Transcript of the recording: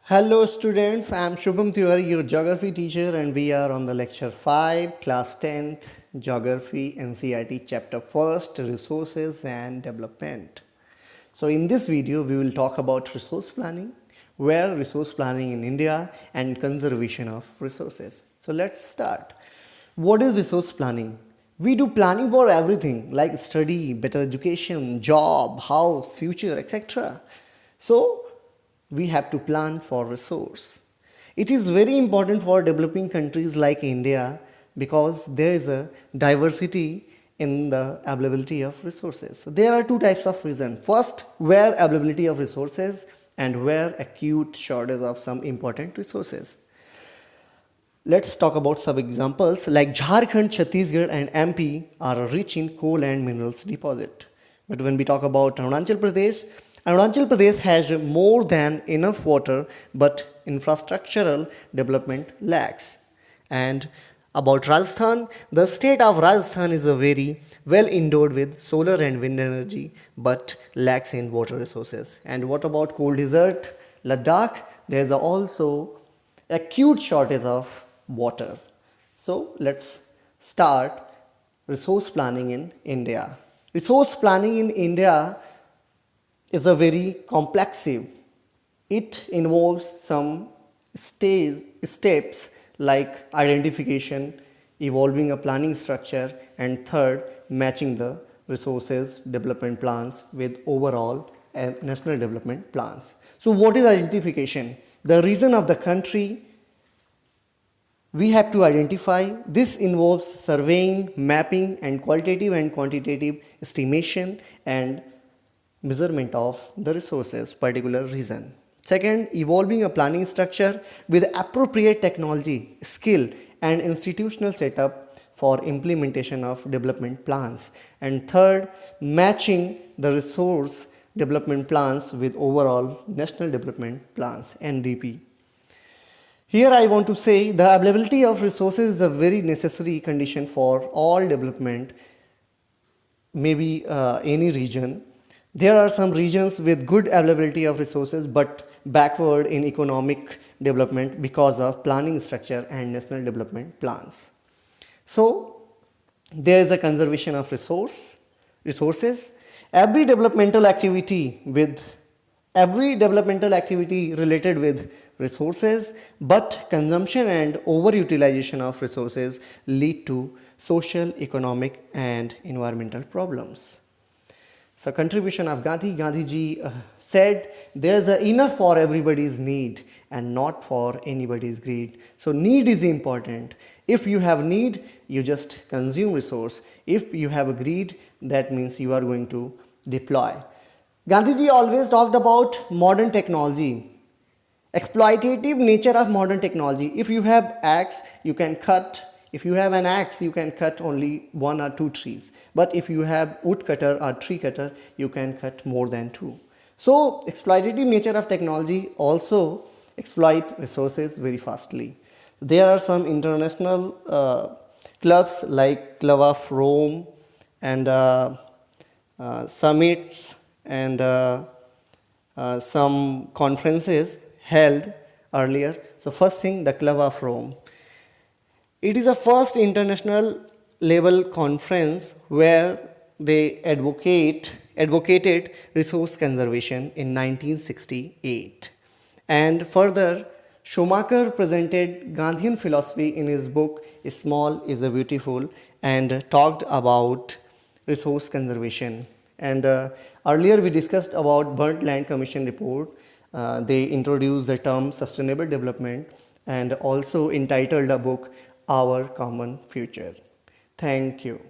Hello students, I am Subham, your geography teacher, and we are on the lecture 5, class 10th, geography NCERT chapter 1st, resources and development. So in this video we will talk about resource planning, where resource planning in India and conservation of resources. So let's start. What is resource planning? We do planning for everything like study, better education, job, house, future, etc. So we have to plan for resource. It is very important for developing countries like India because there is a diversity in the availability of resources. So there are two types of reason. First, where availability of resources and where acute shortage of some important resources. Let's talk about some examples like Jharkhand, Chhattisgarh and MP are rich in coal and minerals deposit. But when we talk about Arunachal Pradesh has more than enough water but infrastructural development lacks. And about Rajasthan, the state of Rajasthan is a very well endowed with solar and wind energy but lacks in water resources. And what about cold desert, Ladakh? There is also acute shortage of water. So let's start resource planning in India. Resource planning in India is a very complex. It involves some steps like identification, evolving a planning structure, and third, matching the resources development plans with overall and national development plans. So what is identification? The region of the country we have to identify. This involves surveying, mapping, and qualitative and quantitative estimation and measurement of the resources particular region. Second, evolving a planning structure with appropriate technology, skill, and institutional setup for implementation of development plans. And third, matching the resource development plans with overall national development plans, NDP. Here I want to say the availability of resources is a very necessary condition for all development, maybe any region. There are some regions with good availability of resources but backward in economic development because of planning structure and national development plans. So there is a conservation of resources. Every developmental activity related with resources, but consumption and overutilization of resources lead to social, economic and environmental problems. So contribution of Gandhiji said there is enough for everybody's need and not for anybody's greed. So need is important. If you have need, you just consume resource. If you have a greed, that means you are going to deploy. Gandhiji always talked about modern technology, exploitative nature of modern technology. If you have axe, you can cut. If you have an axe, you can cut only 1 or 2 trees. But if you have wood cutter or tree cutter, you can cut more than 2. So exploitative nature of technology also exploit resources very fastly. There are some international clubs like Club of Rome and summits and some conferences held earlier. So first thing, the Club of Rome. It is the first international level conference where they advocated resource conservation in 1968. And further, Schumacher presented Gandhian philosophy in his book Small is a Beautiful and talked about resource conservation. And earlier we discussed about Burnt Land Commission report. They introduced the term sustainable development and also entitled a book Our Common Future. Thank you.